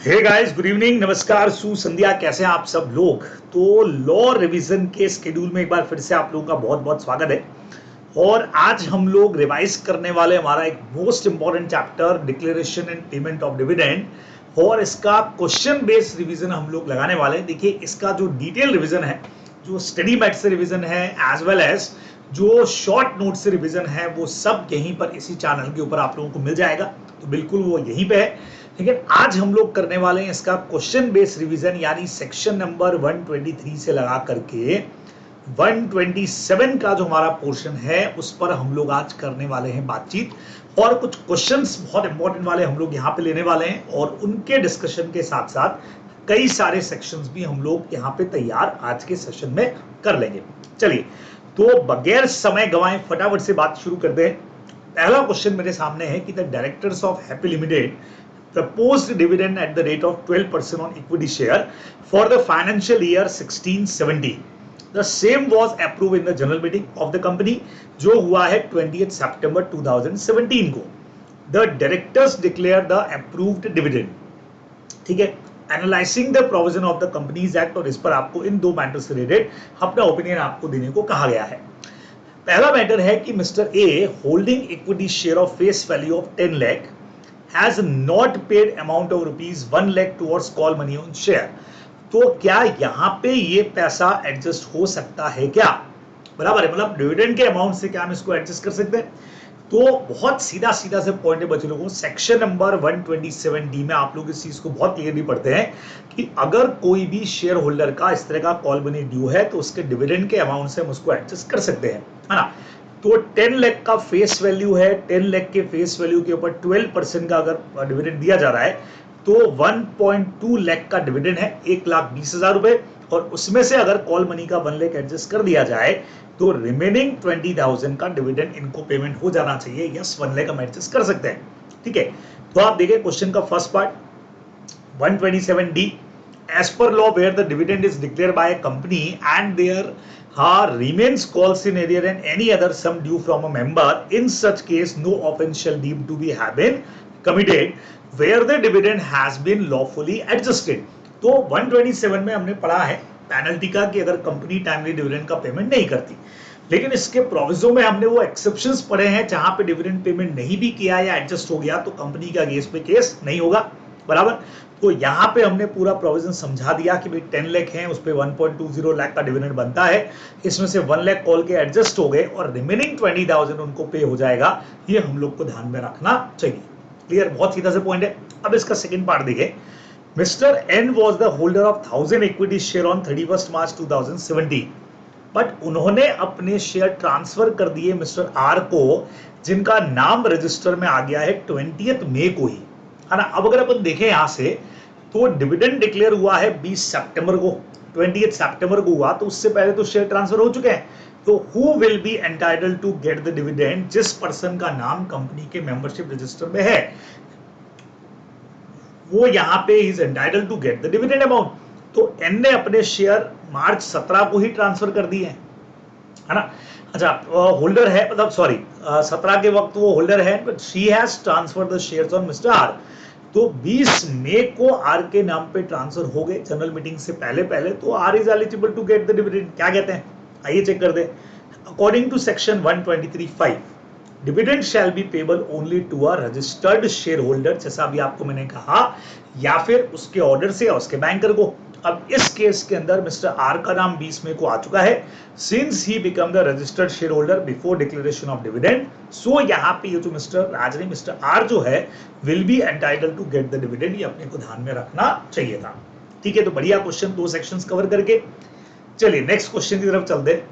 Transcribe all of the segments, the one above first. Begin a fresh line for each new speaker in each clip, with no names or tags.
Hey guys, good evening, नमस्कार, सुसंध्या। कैसे हैं आप सब लोग। तो लॉ रिवीजन के स्केड्यूल में एक बार फिर से आप लोगों का बहुत बहुत स्वागत है। और आज हम लोग रिवाइज करने वाले हमारा एक most important chapter, declaration and payment of dividend. और इसका क्वेश्चन बेस्ड रिवीजन हम लोग लगाने वाले हैं। देखिए, इसका जो डिटेल रिवीजन है, जो स्टडी मैट से रिवीजन है, एज वेल एज जो शॉर्ट नोट से रिवीजन है, वो सब यहीं पर इसी चैनल के ऊपर आप लोगों को मिल जाएगा। तो बिल्कुल वो यहीं पे है। लेकिन आज हम लोग करने वाले हैं इसका क्वेश्चन बेस्ड रिवीजन, यानी सेक्शन नंबर 123 से लगा करके 127 का जो हमारा पोर्शन है उस पर हम लोग आज करने वाले हैं बातचीत। और कुछ क्वेश्चंस बहुत इंपॉर्टेंट वाले हम लोग यहाँ पे लेने वाले हैं, और उनके डिस्कशन के साथ साथ कई सारे सेक्शंस भी हम लोग यहाँ पे तैयार आज के सेशन में कर लेंगे। चलिए, तो बगैर समय गंवाए फटाफट से बात शुरू करते हैं। पहला क्वेश्चन मेरे सामने है कि the directors of happy limited proposed dividend at the rate of 12% on equity share for the financial year 16-17. The same was approved in the general meeting of the company, जो हुआ है 20th September 2017 को. The directors declare the approved dividend. ठीक है, analysing the provision of the companies act, और इस पर आपको इन दो मैटर से रिलेटेड अपना ओपिनियन आपको देने को कहा गया है। पहला मैटर है कि mister A holding equity share of face value of 10 lakh has not paid amount of rupees 1 lakh towards call money on share. तो क्या यहाँ पे ये पैसा एडजस्ट हो सकता है क्या? बराबर है, मतलब डिविडेंड के अमाउंट से क्या हम इसको एडजस्ट कर सकते हैं? तो बहुत सीधा सीधा से पॉइंट है बच्चे लोगों। सेक्शन नंबर 127D में आप लोग इस चीज को बहुत क्लियरली पढ़ते हैं कि अगर कोई भी शेयर होल्डर का इस तरह का कॉल मनी ड्यू है तो उसके डिविडेंड के अमाउंट से हम उसको एडजस्ट कर सकते हैं, है ना। तो 10 लाख का फेस वैल्यू है, 10 लाख के फेस वैल्यू के ऊपर 12% का अगर डिविडेंड दिया जा रहा है तो 1.2 लाख का डिविडेंड है, 1,20,000 रुपए। और उसमें से अगर कॉल मनी का 1 लाख एडजस्ट कर दिया जाए तो रिमेनिंग 20,000 का डिविडेंड इनको पेमेंट हो जाना चाहिए। यस, 1 लाख हम एडजस्ट कर सकते हैं। ठीक है, तो आप देखिए क्वेश्चन का first part 127D, as per law where the dividend is declared by a company and there remains calls in arrear and any other sum due from a member, in such case no offence shall deemed to be have been committed where the dividend has been lawfully adjusted. तो 127 में हमने पढ़ा है penalty का कि अगर company timely dividend का payment नहीं करती, लेकिन इसके प्रोविजो में हमने वो एक्सेप्शंस पढ़े हैं जहां पे डिविडेंड पेमेंट नहीं भी किया या एडजस्ट हो गया तो कंपनी का अगेंस्ट पे केस नहीं होगा। बराबर, तो यहाँ पे हमने पूरा प्रोविजन समझा दिया कि भाई 10 लाख हैं, उस पे 1.20 लाख का डिविडेंड बनता है, इसमें से 1 लाख कॉल के एडजस्ट हो गए और रिमेनिंग 20,000 उनको पे हो जाएगा। ये हम लोग को ध्यान में रखना चाहिए। क्लियर, बहुत सीधा से पॉइंट है। अब इसका सेकंड पार्ट देखिए। Mister N was the holder of 1000 equity share on 31 March 2017, but उन्होंने अपने शेयर ट्रांसफर कर दिए मिस्टर आर को, जिनका नाम रजिस्टर में आ गया है 20 मई को ही, है ना। अब अगर अपन देखें यहां से तो डिविडेंड डिक्लेयर हुआ है 20 सितंबर को, 20 सितंबर को हुआ, तो उससे पहले तो शेयर ट्रांसफर हो चुके हैं। तो who will be entitled to get the dividend? जिस पर्सन का नाम कंपनी के मेंबरशिप रजिस्टर में है वो यहाँ पे is entitled to get the dividend amount. तो एन ने अपने शेयर मार्च 17 को ही ट्रांसफर कर दिए हैं, है ना। अच्छा, होल्डर है, मतलब सॉरी 17 के वक्त वो होल्डर है, but she has transferred the shares on mister R. तो 20 मई को आर के नाम पे ट्रांसफर हो गए जनरल मीटिंग से पहले पहले, तो R is eligible to get the dividend. क्या कहते हैं, आइए चेक कर दे। According to section 123(5), dividend shall be payable only to a registered share holder, जैसा अभी आपको मैंने कहा, या फिर उसके ऑर्डर से या उसके बैंकर को। अब इस केस के अंदर मिस्टर आर का नाम 20 मई को आ चुका है, since he become the registered share holder before declaration of dividend. So यहाँ पे ये जो मिस्टर राजनी, मिस्टर आर जो है, will be entitled to get the dividend. ये अपने को ध्यान में रखना चाहिए था। ठीक है, तो बढ़िया क्वेश्चन, 2 सेक्शंस कवर करके चलिए नेक्स्ट क्वेश्चन की तरफ चलते।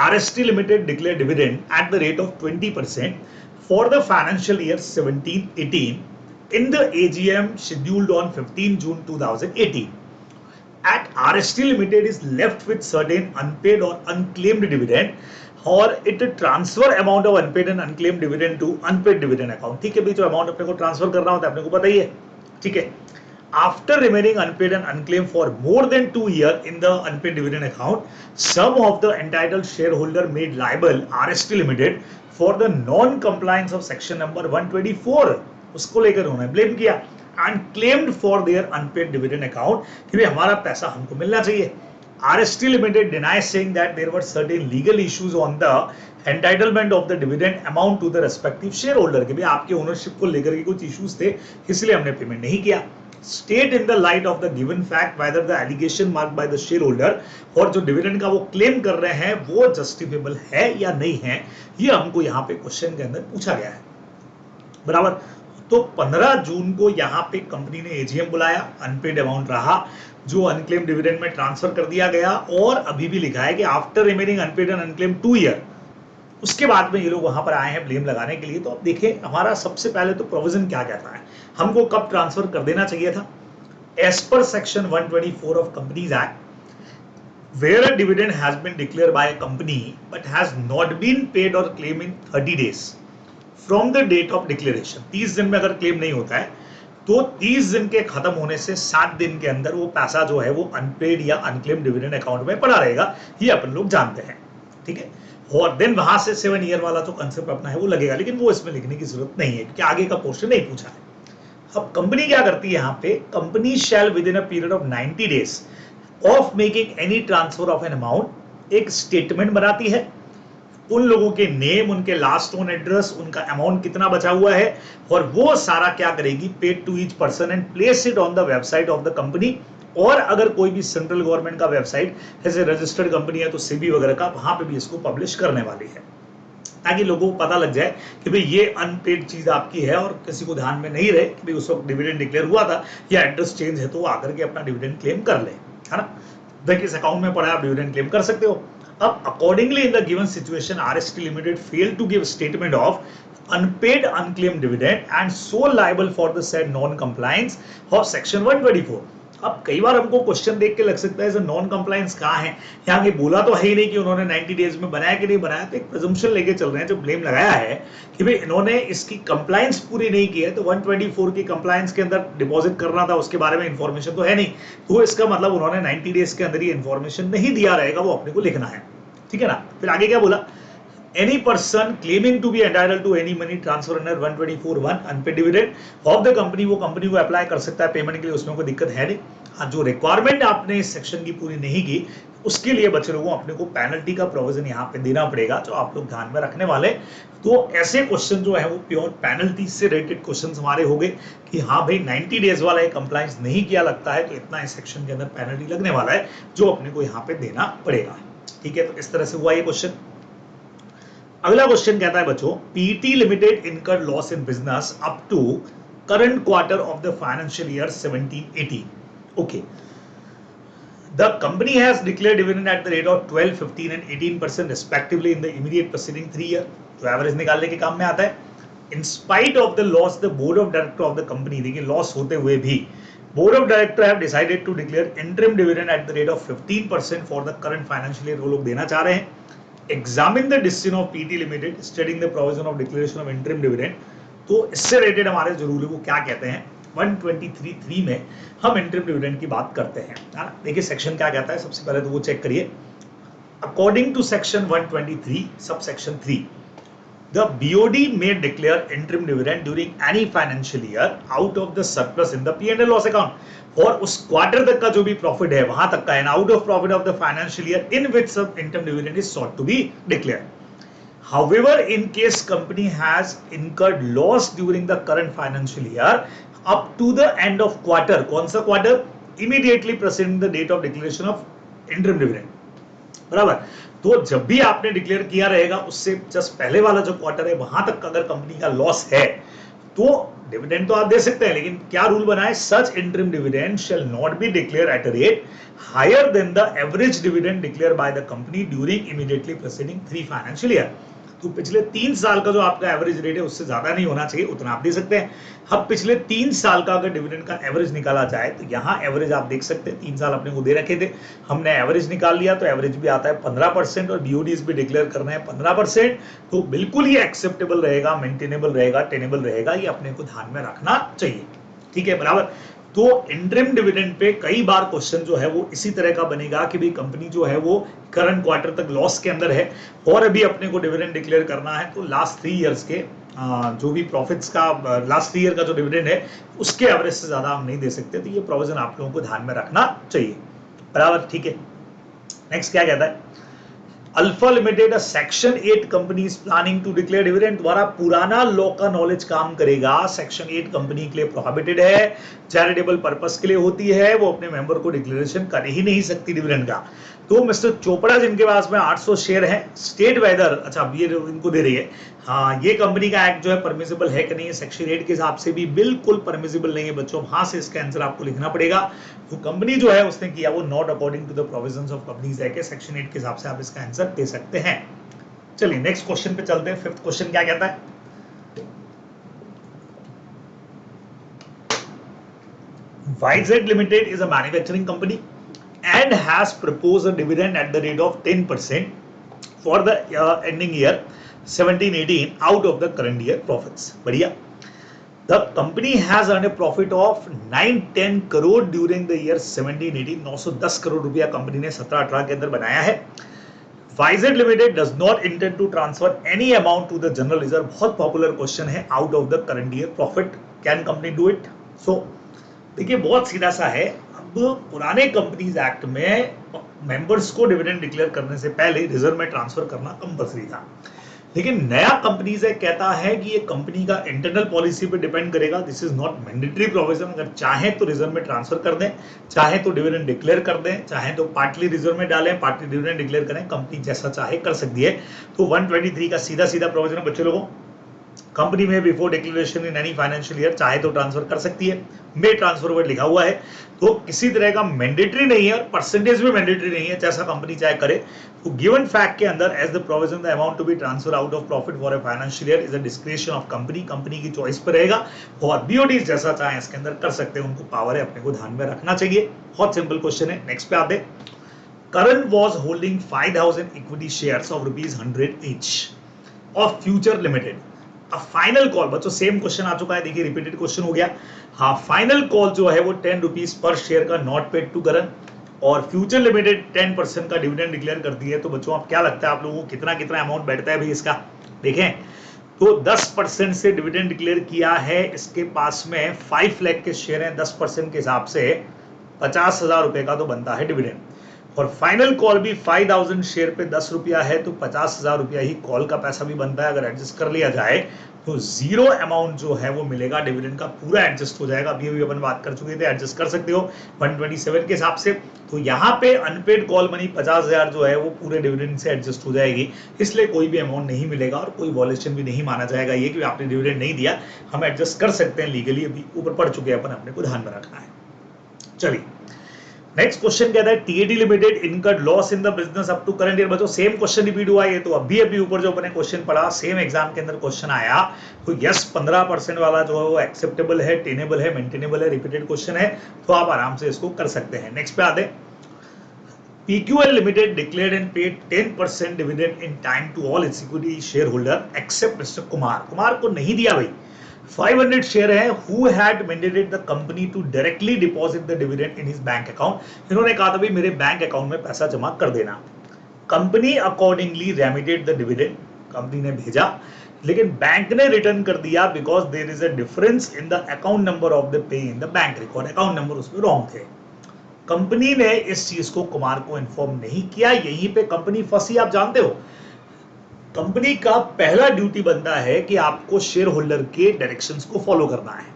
RST Limited declared dividend at the rate of 20% for the financial year 17-18 in the AGM scheduled on 15 June 2018. At RST Limited is left with certain unpaid or unclaimed dividend, or it transfer amount of unpaid and unclaimed dividend to unpaid dividend account. ठीक है, भी जो amount अपने को transfer करना होता है अपने को पता ही है। ठीक है, after remaining unpaid and unclaimed for more than 2 years in the unpaid dividend account, some of the entitled shareholder made liable RST Limited for the non-compliance of section number 124. उसको लेकर उन्होंने ब्लेम किया। and claimed for their unpaid dividend account कि भाई हमारा पैसा हमको मिलना चाहिए. RST Limited denies saying that there were certain legal issues on the entitlement of the dividend amount to the respective shareholder कि भाई आपके ओनरशिप को लेकर के कुछ इश्यूज थे इसलिए हमने पेमेंट नहीं किया. State in the light of the given fact whether the allegation marked by the shareholder और जो डिविडेंड का वो क्लेम कर रहे हैं वो जस्टिफिएबल है या नहीं है, ये हमको यहाँ पे क्वेश्चन के अंदर पूछा गया है. बराबर. तो 15 जून को यहाँ पे कंपनी ने एजीएम बुलाया, अनपेड अमाउंट रहा जो अनक्लेम डिविडेंड में ट्रांसफर कर दिया गया और अभी भी लिखा है कि after remaining unpaid and unclaim 2 year. उसके बाद में ये लोग वहां पर आए हैं ब्लेम लगाने के लिए. तो अब देखें हमारा सबसे पहले तो प्रोविजन क्या कहता है, हमको कब ट्रांसफर कर देना चाहिए था. As per section 124 of companies act, where a dividend has been declared by a company but has not been paid or claimed in 30 days from the date of declaration. 30 दिन में अगर क्लेम नहीं होता है तो 30 दिन के खत्म होने से 7 दिन के अंदर वो पैसा जो है वो अनपेड या अनक्लेम डिविडेंड अकाउंट में पड़ा रहेगा, ये अपन लोग जानते हैं. ठीक है. और देन वहां से 7 ईयर वाला जो कंसेप्ट अपना है वो लगेगा, लेकिन वो इसमें लिखने की जरूरत नहीं है क्योंकि आगे का पोर्शन नहीं पूछा है. अब कंपनी क्या करती है यहाँ पे, company shall within a period of 90 days of making any transfer of an amount एक स्टेटमेंट बनाती है, उन लोगों के नेम, उनके लास्ट ओन एड्रेस, उनका अमाउंट कितना बचा हुआ है और वो सारा क्या करेगी, paid to each person and place it on the website of the company. और अगर कोई भी सेंट्रल गवर्नमेंट का वेबसाइट जैसे रजिस्टर्ड कंपनी है तो सेबी वगैरह का, वहां पे भी इसको पब्लिश करने वाली है ताकि लोगों को पता लग जाए कि भाई ये अनपेड चीज आपकी है और किसी को ध्यान में नहीं रहे कि भाई उस वक्त डिविडेंड डिक्लेयर हुआ था या एड्रेस चेंज है तो वो आकर के अपना डिविडेंड क्लेम कर ले, है ना. देखिए इस अकाउंट में पड़ा है, आप डिविडेंड क्लेम कर सकते हो. अब accordingly in the given situation RST limited failed to give statement of unpaid unclaimed dividend and so liable for the said non compliance of section 124. अब कई बार हमको क्वेश्चन देख के लग सकता है नॉन कंप्लायंस कहाँ है, यहाँ के बोला तो है ही नहीं कि उन्होंने 90 डेज में बनाया कि नहीं बनाया, तो एक प्रिजम्पशन लेके चल रहे हैं जो ब्लेम लगाया है कि भाई इन्होंने इसकी कंप्लायंस पूरी नहीं की है. तो 124 की कंप्लायंस के अंदर डिपॉजिट करना था, उसके बारे में इंफॉर्मेशन तो है नहीं, तो इसका मतलब उन्होंने 90 डेज के अंदर ये इंफॉर्मेशन नहीं दिया रहेगा, वो अपने को लिखना है. ठीक है ना. फिर आगे क्या बोला, any person claiming to be entitled to any money transfer under 124(1) unpaid dividend of the company, वो कंपनी को अप्लाई कर सकता है पेमेंट के लिए, उसमें कोई दिक्कत है नहीं. हाँ, जो रिक्वायरमेंट आपने इस सेक्शन की पूरी नहीं की उसके लिए बच्चे लोगों अपने को पेनल्टी का प्रोविजन यहाँ पे देना पड़ेगा, जो आप लोग ध्यान में रखने वाले. तो ऐसे क्वेश्चन जो है वो प्योर पेनल्टी से रिलेटेड क्वेश्चन हमारे हो गए कि हाँ भाई 90 डेज वाला एक कंप्लायंस नहीं किया लगता है तो इतना इस सेक्शन के अंदर पेनल्टी लगने वाला है जो अपने को यहाँ पे देना पड़ेगा. ठीक है, तो इस तरह से हुआ ये क्वेश्चन. अगला क्वेश्चन कहता है बच्चों, PT limited incurred loss in business up to current quarter of the financial year 17-18. Okay, the company has declared dividend at the rate of 12, 15 and 18% respectively in the immediate preceding 3 year. तो average निकालने के काम में आता है. In spite of the loss the board of director of the company, देखिए loss होते हुए भी board of director have decided to declare interim dividend at the rate of 15% for the current financial year. वो लोग देना चाह रहे हैं. Examine the decision of PT Limited stating the provision of declaration of interim dividend. तो इससे related हमारे जो रूल है वो क्या कहते हैं, 123(3) में हम इंटरिम डिविडेंड की बात करते हैं. देखिए सेक्शन क्या कहता है, सबसे पहले तो वो चेक करिए. According to section 123 sub section 3, the BOD may declare interim dividend during any financial year out of the surplus in the P&L loss account. और उस क्वार्टर तक का जो भी प्रॉफिट है वहां तक का, and out of profit of the financial year in which such interim dividend is sought to be declared. However, in case company has incurred loss during the current financial year up to the end of quarter, कौन सा quarter, immediately preceding the date of declaration of interim dividend. बराबर. तो जब भी आपने declare किया रहेगा उससे जस्ट पहले वाला जो क्वार्टर है वहां तक अगर कंपनी का लॉस है तो डिविडेंड तो आप दे सकते हैं, लेकिन क्या रूल बना है, such interim dividend shall not be declare at a rate higher than the average dividend declare by the company during immediately preceding 3 financial year. तो पिछले 3 साल का जो आपका एवरेज रेट है उससे ज्यादा नहीं होना चाहिए, उतना आप दे सकते हैं. अब पिछले 3 साल का अगर डिविडेंड का एवरेज निकाला जाए तो यहाँ एवरेज आप देख सकते हैं 3 साल अपने को दे रखे थे, हमने एवरेज निकाल लिया तो एवरेज भी आता है 15% और बीओडीज भी डिक्लेयर करना है 15%. तो बिल्कुल ही एक्सेप्टेबल रहेगा, मेंटेनेबल रहेगा, टेनेबल रहेगा, ये अपने को ध्यान में रखना चाहिए. ठीक है, बराबर. तो इंटरिम डिविडेंड पे कई बार क्वेश्चन जो है वो इसी तरह का बनेगा कि भाई कंपनी जो है वो करंट क्वार्टर तक लॉस के अंदर है और अभी अपने को डिविडेंड डिक्लेयर करना है, तो लास्ट 3 इयर्स के जो भी प्रॉफिट्स का लास्ट 3 ईयर का जो डिविडेंड है उसके एवरेज से ज्यादा हम नहीं दे सकते। तो ये प्रोविजन आप लोगों को ध्यान में रखना चाहिए, बराबर, ठीक है। नेक्स्ट क्या कहता है, alpha limited section 8 company is planning to declare dividend. द्वारा पुराना लॉ का नॉलेज काम करेगा। सेक्शन 8 कंपनी के लिए प्रोहिबिटेड है, चैरिटेबल पर्पस के लिए होती है, वो अपने मेंबर को डिक्लेरेशन कर ही नहीं सकती डिविडेंड का। तो मिस्टर चोपड़ा जिनके पास में 800 शेयर हैं, स्टेट वेदर, अच्छा ये इनको दे रही है, हाँ ये कंपनी का एक्ट जो है परमिसिबल है कि नहीं है, सेक्शन 8 के हिसाब से भी बिल्कुल परमिसिबल नहीं है बच्चों। वहां से इसका आंसर आपको लिखना पड़ेगा। तो कंपनी जो है उसने किया वो not according to the provisions of companies act, section 8 के हिसाब से आप इसका आंसर दे सकते हैं। चलिए नेक्स्ट क्वेश्चन पे चलते हैं। 5th क्वेश्चन क्या कहता है, YZ Limited is a manufacturing company and has proposed a dividend at the rate of 10% for the ending year 17-18 out of the current year profits. बढ़िया। The company has earned a profit of 910 crore during the year 17-18। 910 crore रुपया company ने 17-18 के अंदर बनाया है। YZ Limited does not intend to transfer any amount to the general reserve। बहुत popular question है, out of the current year profit can company do it? So देखिए बहुत सीधा सा है। अब पुराने कंपनीज एक्ट में मेंबर्स को डिविडेंड डिक्लेयर करने से पहले रिजर्व में ट्रांसफर करना कंपलसरी था, लेकिन नया कंपनीज एक्ट कहता है कि ये कंपनी का इंटरनल पॉलिसी पे डिपेंड करेगा। This is not mandatory provision. अगर चाहे तो रिजर्व में ट्रांसफर कर दें, चाहे तो डिविडेंड डिक्लेयर कर दें, चाहे तो पार्टली रिजर्व में डालें, पार्टली डिविडेंड डिक्लेयर करें, कंपनी जैसा चाहे कर सकती है। तो 123 का सीधा सीधा प्रोविजन है बच्चों लोगों। कंपनी में before declaration in any financial year चाहे तो ट्रांसफर कर सकती है, मे ट्रांसफर वर्ड लिखा हुआ है, तो किसी तरह का मैंडेटरी नहीं है और परसेंटेज भी मैंडेटरी नहीं है, जैसा कंपनी चाहे करे। तो गिवन फैक्ट के अंदर as the provision the amount to be transfer out of profit for a financial year is a description of company. Company की चॉइस पर रहेगा और बीओडीज जैसा चाहे इसके अंदर कर सकते हैं, उनको पावर है, अपने को ध्यान में रखना चाहिए। बहुत सिंपल क्वेश्चन है। नेक्स्ट पे आते, Karan was holding 5000 equity shares of ₹100 each of future limited. अब फाइनल कॉल बच्चों सेम क्वेश्चन आ चुका है, देखिए रिपीटेड क्वेश्चन हो गया। हाँ फाइनल कॉल जो है वो 10 रुपीज पर शेयर का नॉट पेड टू करण, और फ्यूचर लिमिटेड 10% का डिविडेंड डिक्लेयर करती है। तो बच्चों आप क्या लगता है आप लोगों को कितना कितना अमाउंट बैठता है भाई इसका, देखें तो 10% से डिविडेंड डिक्लेयर किया है, इसके पास में 5 लाख के शेयर हैं, 10% के हिसाब से 50,000 रुपए का तो बनता है डिविडेंड, और फाइनल कॉल भी 5000 शेयर पे 10 रुपया है, तो 50,000 रुपया ही कॉल का पैसा भी बनता है। अगर एडजस्ट कर लिया जाए तो जीरो अमाउंट जो है वो मिलेगा, डिविडेंड का पूरा एडजस्ट हो जाएगा। अभी अपन बात कर चुके थे, एडजस्ट कर सकते हो 127 के हिसाब से। तो यहाँ पे अनपेड कॉल मनी 50,000 जो है वो पूरे डिविडेंड से एडजस्ट हो जाएगी, इसलिए कोई भी अमाउंट नहीं मिलेगा और कोई वॉल्यूशन भी नहीं माना जाएगा ये कि आपने डिविडेंड नहीं दिया। हम एडजस्ट कर सकते हैं लीगली, अभी ऊपर पढ़ चुके हैं अपन, अपने को ध्यान में रखना है। चलिए नेक्स्ट क्वेश्चन कहता है TAD limited incurred loss in the business up to current year. बच्चों सेम क्वेश्चन रिपीट हुआ है, तो अभी ऊपर जो अपने क्वेश्चन पढ़ा सेम एग्जाम के अंदर क्वेश्चन आया। तो यस 15% वाला जो है वो एक्सेप्टेबल है, टेनेबल है, मेंटेनेबल है, रिपीटेड क्वेश्चन है, तो आप आराम से इसको कर सकते हैं। नेक्स्ट पे आते, PQL Limited declared and paid 10% dividend in time to all its equity shareholder except Mr. Kumar. Kumar को नहीं दिया भाई, 500 शेयर है, who had mandated the company to directly deposit the dividend in his bank account। इन्होंने कहा था भाई मेरे बैंक अकाउंट में पैसा जमा कर देना। Company accordingly remitted the dividend, company ने भेजा, लेकिन बैंक ने रिटर्न कर दिया because there is a difference in the account number of the pay in the bank record. Account number उसमें रॉन्ग थे। कंपनी ने इस चीज को कुमार को इन्फॉर्म नहीं किया, यहीं पे कंपनी फंसी। आप जानते हो कंपनी का पहला ड्यूटी बनता है कि आपको शेयर होल्डर के डायरेक्शंस को फॉलो करना है,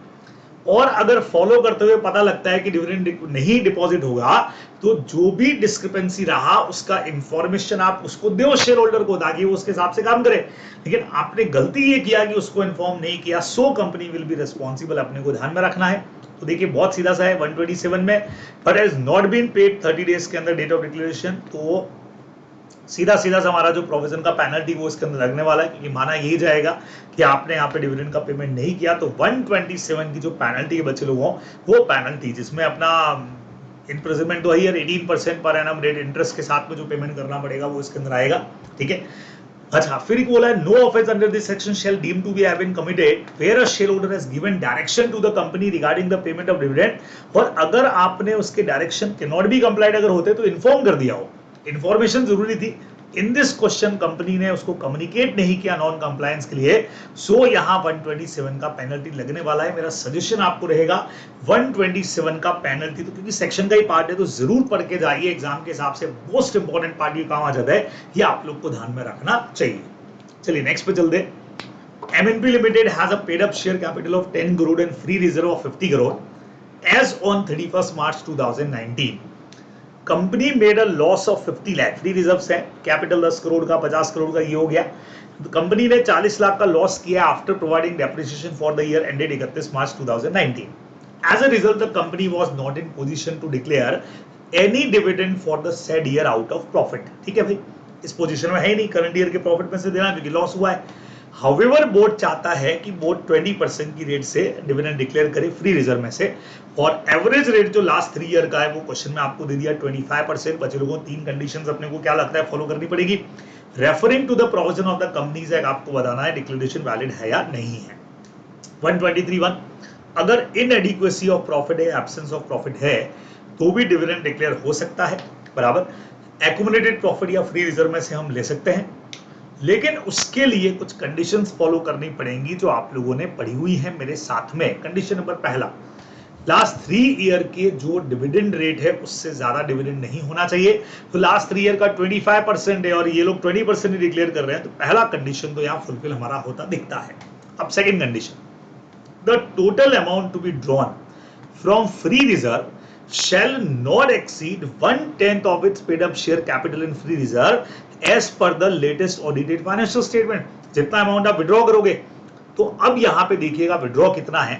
और अगर फॉलो करते हुए पता लगता है कि डिविडेंड नहीं डिपॉजिट होगा, तो जो भी डिस्क्रिपेंसी रहा उसका इंफॉर्मेशन आप उसको दो शेयर होल्डर को, ताकि वो उसके हिसाब से काम करे। लेकिन आपने गलती ये किया कि उसको इन्फॉर्म नहीं किया, so company will be responsible, अपने को ध्यान में रखना है। तो देखिए बहुत सीधा सा है 127 में, but has not been paid 30 days के अंदर डेट ऑफ डिक्लेरेशन, तो सीधा सीधा सा हमारा जो प्रोविजन का पेनल्टी वो इसके अंदर लगने वाला है, क्योंकि माना यही जाएगा कि आपने यहाँ पे डिविडेंड का पेमेंट नहीं किया। तो 127 की जो पेनल्टी है बच्चे लोगों, वो पेनल्टी जिसमें अपना इम्प्रिजनमेंट तो है 18% पर एनम रेट इंटरेस्ट के साथ में जो पेमेंट करना पड़ेगा वो इसके अंदर आएगा, ठीक है। अच्छा, फिर बोला है no offence under this section shall deem to be have been committed where a share holder has given direction to the company regarding the payment of dividend. और अगर आपने उसके direction can not be complied अगर होते तो inform कर दिया हो, इन्फॉर्मेशन जरूरी थी। इन दिस क्वेश्चन कंपनी ने उसको कम्युनिकेट नहीं किया नॉन कंप्लायंस के लिए, सो यहां 127 का पेनल्टी लगने वाला है। मेरा सजेशन आपको रहेगा 127 का पेनल्टी, तो क्योंकि सेक्शन का ही पार्ट है तो जरूर पढ़ के जाइए, एग्जाम के हिसाब से मोस्ट इंपॉर्टेंट पार्ट ये काम आ जाता है, ये आप लोग को ध्यान में रखना चाहिए। चलिए नेक्स्ट पे चलते। MNP Limited has a paid up share capital of 10 crore and free reserve of 50 crore as on 31st March 2019. Company made a loss of 50 lakh, free reserve है, कैपिटल 10 करोड़ का, 50 करोड़ का ये हो गया। तो कंपनी ने 40 लाख का लॉस किया after providing depreciation for the year ended 31 March 2019। As a result the company was not in position to declare any dividend for the said year out of profit. ठीक है भाई, इस पोजीशन में है ही नहीं करंट ईयर के profit में से देना क्योंकि लॉस हुआ है। हाउएवर बोर्ड चाहता है कि बोर्ड 20% की रेट से डिविडेंड डिक्लेयर करे फ्री रिजर्व में से, और एवरेज रेट जो लास्ट 3 ईयर का है वो क्वेश्चन में आपको दे दिया 25%। बचे लोगों 3 कंडीशंस अपने को क्या लगता है फॉलो करनी पड़ेगी। Referring to the provision of the companies act आपको बताना है डिक्लेरेशन वैलिड है या नहीं है। 123(1) अगर इनएडिक्वेसी ऑफ प्रॉफिट है, एब्सेंस ऑफ प्रॉफिट है तो भी डिविडेंड डिक्लेयर हो सकता है, बराबर। एक्यूमुलेटेड प्रॉफिट या फ्री रिजर्व में से हम ले सकते हैं, लेकिन उसके लिए कुछ कंडीशंस फॉलो करनी पड़ेंगी जो आप लोगों ने पढ़ी हुई है मेरे साथ में। कंडीशन नंबर पहला, लास्ट 3 ईयर के जो डिविडेंड रेट है उससे ज्यादा डिविडेंड नहीं होना चाहिए। तो लास्ट 3 ईयर का 25% है और ये लोग 20% ही डिक्लेयर कर रहे हैं, तो पहला कंडीशन तो यहाँ फुलफिल हमारा होता दिखता है। अब second condition, the total amount to be drawn from free reserve shall not exceed 1/10 of its paid up share capital in free reserve as per the latest audited financial statement। जितना amount आप withdraw करोगे, तो अब यहां पे देखिएगा withdraw कितना है।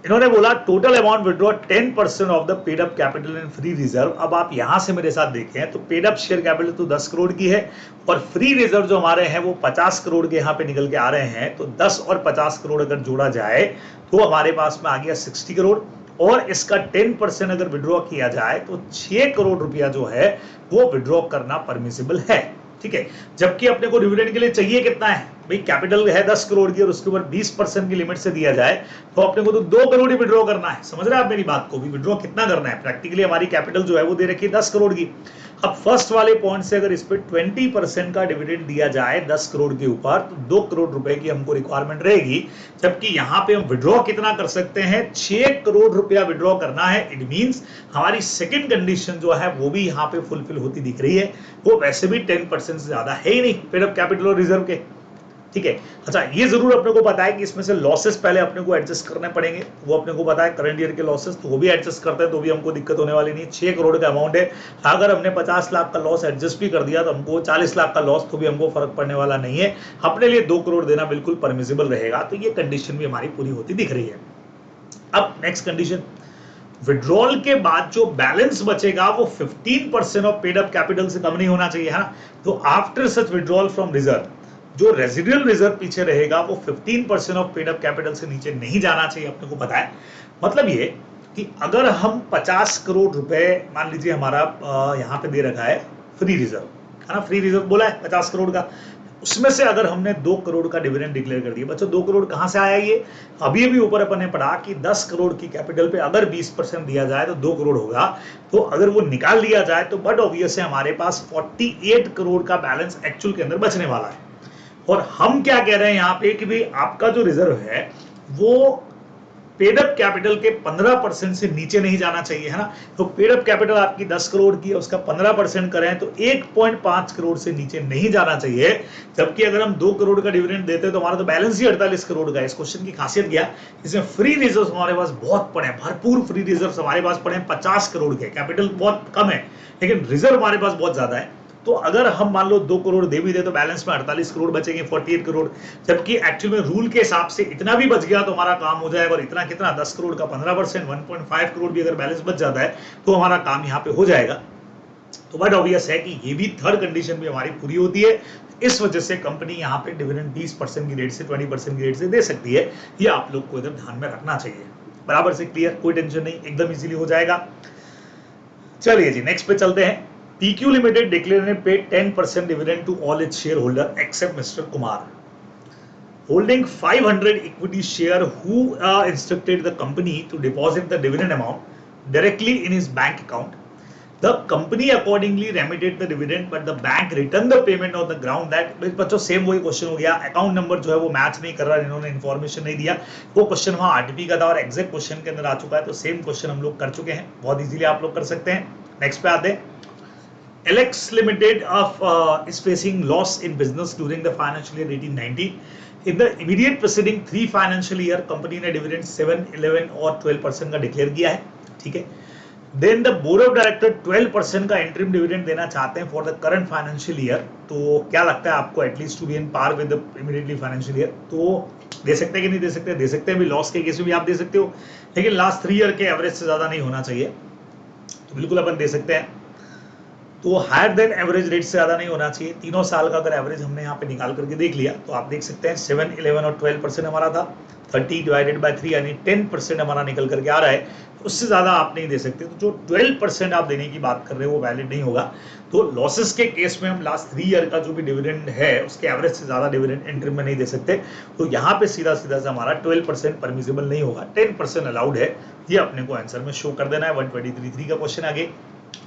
इन्होंने बोला total amount withdraw 10% of the paid up capital in free reserve. अब आप यहां से मेरे साथ देखें तो पेड अप शेयर कैपिटल तो 10 करोड़ की है और फ्री रिजर्व जो हमारे हैं वो 50 करोड़ के यहां पे निकल के आ रहे हैं। तो 10 और 50 करोड़ अगर जोड़ा जाए तो हमारे पास में आ गया 60 करोड़, और इसका 10% अगर विड्रॉ किया जाए तो 6 करोड़ रुपया जो है वो विड्रॉ करना परमिसिबल है। ठीक है, जबकि अपने को डिविडेंड के लिए चाहिए कितना है भाई, कैपिटल है 10 करोड़ की और उसके ऊपर 20% की लिमिट से दिया जाए तो अपने को तो 2 करोड़ ही विड्रॉ करना है। समझ रहे हैं आप मेरी बात को भी, विड्रॉ कितना करना है। प्रैक्टिकली हमारी कैपिटल जो है वो दे रखी है 10 करोड़ की। अब फर्स्ट वाले पॉइंट से अगर इस पे 20% का डिविडेंड दिया जाए 10 करोड़ के ऊपर तो 2 करोड़ रुपए की हमको रिक्वायरमेंट रहेगी, जबकि यहां पे हम विड्रॉ कितना कर सकते हैं, 6 करोड़ रुपया विड्रॉ करना है। इट मींस हमारी सेकंड कंडीशन जो है वो भी यहां पे फुलफिल होती दिख रही है। वो वैसे भी 10% से ज्यादा है ही नहीं पेड अप कैपिटल और रिजर्व के। ठीक है, अच्छा ये जरूर अपने को पता है कि इसमें से लॉसेस पहले अपने को एडजस्ट करने पड़ेंगे, वो अपने को पता है करंट ईयर के लॉसेस, तो वो भी एडजस्ट करते हैं तो भी हमको दिक्कत होने वाली नहीं है। 6 करोड़ का अमाउंट है, अगर हमने 50 लाख का लॉस एडजस्ट भी कर दिया तो हमको 40 लाख का लॉस तो भी हमको फर्क पड़ने वाला नहीं है। अपने लिए 2 करोड़ देना बिल्कुल परमिसिबल रहेगा, तो ये कंडीशन भी हमारी पूरी होती दिख रही है। अब नेक्स्ट कंडीशन, विड्रॉल के बाद जो बैलेंस बचेगा वो 15% ऑफ पेड अप कैपिटल से कम नहीं होना चाहिए, है ना। तो after such withdrawal from reserve जो रेजिडुअल रिजर्व पीछे रहेगा वो 15% ऑफ पेड अप कैपिटल से नीचे नहीं जाना चाहिए, अपने को पता है। मतलब ये कि अगर हम 50 करोड़ रुपए मान लीजिए हमारा यहाँ पे दे रखा है फ्री रिजर्व, है ना, फ्री रिजर्व बोला है 50 करोड़ का, उसमें से अगर हमने 2 करोड़ का डिविडेंड डिक्लेयर कर दिया, बच्चों 2 करोड़ कहां से आया, ये अभी अभी ऊपर अपन ने पढ़ा कि 10 करोड़ की कैपिटल पे अगर 20% दिया जाए तो 2 करोड़ होगा। तो अगर वो निकाल लिया जाए तो बट ऑब्वियस है हमारे पास 48 करोड़ का बैलेंस एक्चुअल के अंदर बचने वाला है। और हम क्या कह रहे हैं यहाँ पे कि भाई आपका जो रिजर्व है वो पेड अप कैपिटल के 15% से नीचे नहीं जाना चाहिए, है ना। तो पेड अप कैपिटल आपकी 10 करोड़ की है, उसका 15% करें तो 1.5 करोड़ से नीचे नहीं जाना चाहिए। जबकि अगर हम 2 करोड़ का डिविडेंड देते तो हमारा तो बैलेंस ही 48 करोड़ का है। इस क्वेश्चन की खासियत क्या, इसमें फ्री रिजर्व हमारे पास बहुत पड़े, भरपूर फ्री रिजर्व हमारे पास पड़े 50 करोड़ के, कैपिटल बहुत कम है लेकिन रिजर्व हमारे पास बहुत ज्यादा है। तो अगर हम मान लो 2 करोड़ दे भी दे तो बैलेंस में 48 करोड़ बचेंगे, 48 करोड़। जबकि एक्चुअल में रूल के हिसाब से इतना भी बच गया तो हमारा काम हो जाएगा, और इतना कितना 10 करोड़ का 15% 1.5 करोड़ भी अगर बैलेंस बच जाता है तो हमारा काम यहाँ पे हो जाएगा। तो बट ऑब्वियस है कि ये भी थर्ड कंडीशन भी हमारी पूरी होती है। इस वजह से कंपनी यहाँ पे डिविडेंड 20% की रेट से 20% की रेट से दे सकती है, ये आप लोग को एकदम ध्यान में रखना चाहिए। बराबर से क्लियर, कोई टेंशन नहीं, एकदम इजीली हो जाएगा। चलिए जी नेक्स्ट पे चलते हैं। PQ Limited declared and paid 10% dividend to all its shareholder except Mr. Kumar, holding 500 equity share, who instructed the company to deposit the dividend amount directly in his bank account. The company accordingly remitted the dividend, but the bank returned the payment on the ground that, बच्चों same वही question हो गया, account number जो है वो match नहीं कर रहा, इन्होंने इन्फॉर्मेशन नहीं दिया, वो क्वेश्चन वहां आरटीपी का था और एग्जैक्ट क्वेश्चन के अंदर आ चुका है, तो सेम क्वेश्चन हम लोग कर चुके हैं, बहुत इजीली आप लोग कर सकते हैं। नेक्स्ट पे आते हैं, Alex Limited is facing loss in business during the financial year 18-19. In the immediate preceding 3 financial year, company ने डिविडेंड 7, 11 और 12% का डिक्लेयर किया है, ठीक है। Then the board of director 12% का इंटरिम डिविडेंड देना चाहते हैं for the current financial year, तो क्या लगता है आपको, at least to be in par with the immediately financial year, तो दे सकते हैं कि नहीं दे सकते, दे सकते हैं भी, लॉस के केस में भी आप दे सकते हो, लेकिन लास्ट 3 ईयर के एवरेज से ज्यादा नहीं होना चाहिए, तो बिल्कुल अपन दे सकते हैं। तो हायर देन एवरेज रेट से ज्यादा नहीं होना चाहिए, तीनों साल का अगर एवरेज हमने यहाँ पे निकाल करके देख लिया तो आप देख सकते हैं 7, 11 और 12% हमारा था, 30 डिवाइडेड बाय 3 यानी 10% हमारा निकल करके आ रहा है, तो उससे ज्यादा आप नहीं दे सकते, तो जो 12% आप देने की बात कर रहे हो वो वैलिड नहीं होगा। तो लॉसेस के केस में हम लास्ट 3 ईयर का जो भी डिविडेंड है उसके एवरेज से ज्यादा डिविडेंड इंटरिम में नहीं दे सकते, तो यहाँ पे सीधा सीधा से हमारा 12% परमिसिबल नहीं होगा, 10% अलाउड है, ये अपने को आंसर में शो कर देना है। 123 का क्वेश्चन आगे,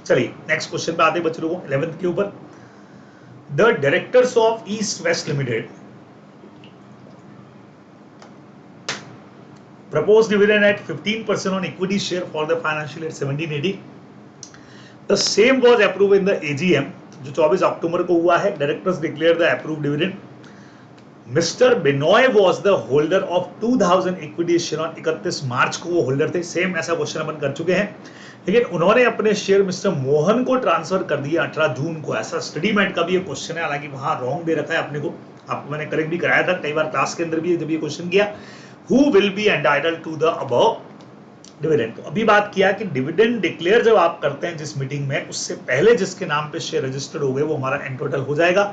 चलिए नेक्स्ट क्वेश्चन पे आते हैं बच्चों को 11th के ऊपर। The directors of east west limited proposed dividend at 15% on equity share for the financial year 17-18. The same was approved in the AGM जो 24 अक्टूबर को हुआ है। Directors declared the approved dividend. Mr. Benoy was the holder of 2000 equity share on 31 मार्च को वो holder थे, same ऐसा question अपन कर चुके हैं, लेकिन उन्होंने अपने शेयर मिस्टर मोहन को ट्रांसफर कर दिया 18 जून को, ऐसा स्टडी मेट का भी ये क्वेश्चन है, हालांकि वहां रॉन्ग दे रखा है अपने को, आपको मैंने करेक्ट भी कराया था कई बार क्लास के अंदर भी जब ये क्वेश्चन किया, who will be entitled to the above dividend। तो अभी बात किया कि डिविडेंड डिक्लेयर जब आप करते हैं जिस मीटिंग में, उससे पहले जिसके नाम पे शेयर रजिस्टर्ड हो गए वो हमारा इन टोटल हो जाएगा,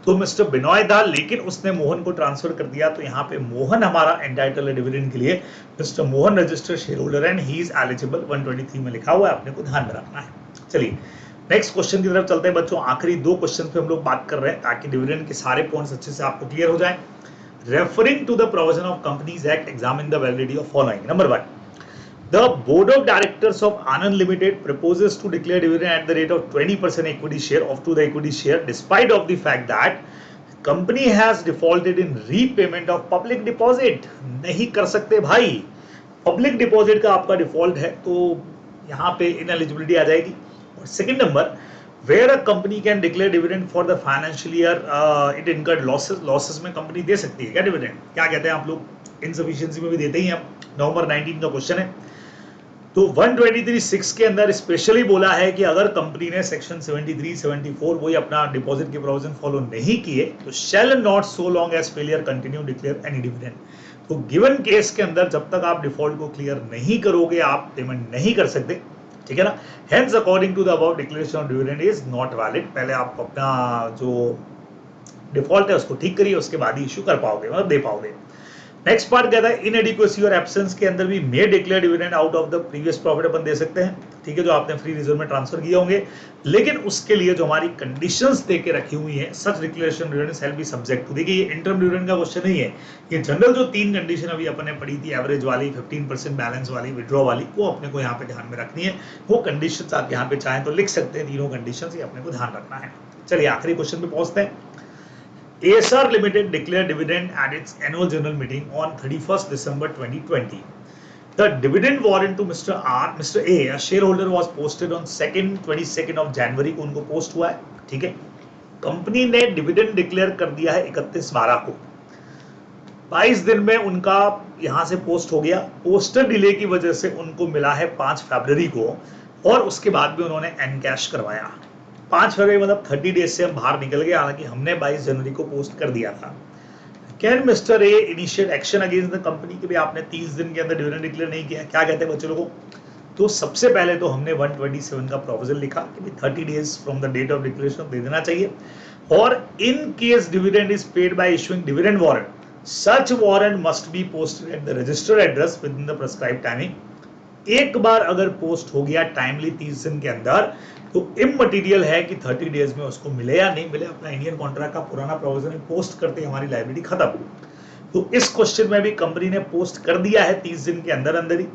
तो मिस्टर बिनॉय था, लेकिन उसने मोहन को ट्रांसफर कर दिया, तो यहाँ पे मोहन हमारा एंटाइटल है डिविडेंड के लिए, mister Mohan registered share holder and he is eligible, 123 में लिखा हुआ है, आपने को ध्यान में रखना है। चलिए नेक्स्ट क्वेश्चन की तरफ चलते हैं बच्चों, आखिरी 2 क्वेश्चन पे हम लोग बात कर रहे हैं ताकि डिविडेंड के सारे पॉइंट्स अच्छे से आपको क्लियर हो जाए। Referring to the provision of Companies Act, examine the validity of following. Number 1, the Board of Directors of Anand Limited proposes to declare dividend at the rate of 20% equity share of to the equity share, despite of the fact that company has defaulted in repayment of public deposit। नहीं कर सकते भाई, public deposit का आपका default है, तो यहाँ पे इनएलिजिबिलिटी आ जाएगी। और second number, where a company can declare dividend for the financial year it incurred losses में कंपनी दे सकती है क्या डिविडेंड, क्या कहते हैं आप लोग, इनसफिशिएंसी में भी देते ही हम, नवंबर 19 का क्वेश्चन है। तो 123(6) के अंदर स्पेशली बोला है कि अगर कंपनी ने सेक्शन 73, 74 वही अपना डिपॉजिट के प्रोविजन फॉलो नहीं किए तो shall not so long as failure continue declare any dividend। तो गिवन केस के अंदर जब तक आप डिफॉल्ट को क्लियर नहीं करोगे आप पेमेंट नहीं कर सकते, ठीक है ना। Hence according to the above declaration of dividend is not valid। पहले आप अपना जो डिफॉल्ट है उसको ठीक करिए, उसके बाद ही इश्यू कर पाओगे, मतलब दे पाओगे। नेक्स्ट पार्ट कहता है इनएडिक्वेसी और एब्सेंस के अंदर भी may declare dividend out of the previous profit अपन दे सकते हैं, ठीक है, जो आपने फ्री रिजर्व में ट्रांसफर किए होंगे, लेकिन उसके लिए जो हमारी कंडीशंस दे के रखी हुई है, such declaration dividend shall be subject to, देखिए ये इंटरम डिविडेंड का क्वेश्चन नहीं है, ये जनरल जो 3 कंडीशन अभी अपन ने पढ़ी थी, एवरेज वाली, 15% बैलेंस वाली, विड्रॉ वाली, वो अपने को यहाँ पे ध्यान में रखनी है। वो कंडीशंस आप यहाँ पे चाहें तो लिख सकते हैं, तीनों कंडीशंस, ये अपने को ध्यान रखना है। चलिए आखिरी क्वेश्चन पे पहुंचते हैं। ASR Limited declared dividend at its annual general meeting on 31st December 2020. The dividend warrant to Mr. A, a shareholder, was posted on 22nd of January को उनको पोस्ट हुआ है, ठीक है। कंपनी ने डिविडेंड डिक्लेयर कर दिया है 31/12 को, 22 दिन में उनका यहाँ से पोस्ट हो गया, पोस्टर डिले की वजह से उनको मिला है 5 फरवरी को, और उसके बाद भी उन्होंने एनकैश करवाया। 5 फरवरी मतलब 30 डेज से हम बाहर निकल गए, हालांकि हमने 22 जनवरी को पोस्ट कर दिया था। Can mister A initiate action against the company कि भाई आपने 30 दिन के अंदर डिविडेंड डिक्लेयर नहीं किया, क्या कहते हैं बच्चों लोगों? तो सबसे पहले तो हमने 127 का प्रोविजन लिखा कि भाई 30 days from the date of declaration दे देना चाहिए, और in case dividend is paid by issuing dividend warrant, such warrant must be posted at the registered address within the prescribed timing. एक बार अगर पोस्ट हो गया टाइमली 30 दिन के अंदर, तो इममटीरियल है कि 30 डेज में उसको मिले या नहीं मिले, अपना इंडियन कॉन्ट्रैक्ट का पुराना प्रोविजन पोस्ट करते ही हमारी लायबिलिटी खत्म। तो इस क्वेश्चन में भी कंपनी ने पोस्ट कर दिया है 30 दिन के अंदर अंदर ही,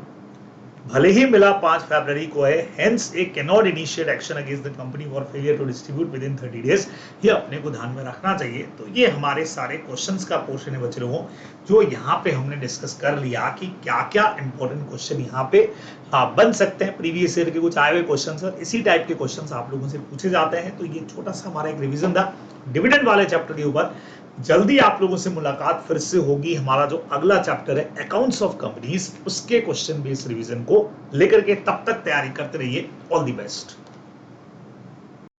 भले ही मिला 5 फरवरी को है, hence a cannot initiate action against the company for failure to distribute within 30 days. ये अपने को ध्यान में रखना चाहिए। तो ये हमारे सारे क्वेश्चंस का पोर्शन है बच्चे लोगों, जो यहाँ पे हमने डिस्कस कर लिया कि क्या क्या इंपॉर्टेंट क्वेश्चन यहाँ पे बन सकते हैं। प्रीवियस ईयर के कुछ आए हुए क्वेश्चन और इसी टाइप के क्वेश्चन आप लोगों से पूछे जाते हैं। तो ये छोटा सा हमारा एक रिविजन था डिविडेंड वाले चैप्टर के ऊपर। जल्दी आप लोगों से मुलाकात फिर से होगी। हमारा जो अगला चैप्टर है अकाउंट्स ऑफ कंपनीज, उसके क्वेश्चन बेस्ड रिवीजन को लेकर के, तब तक तैयारी करते रहिए। All the best.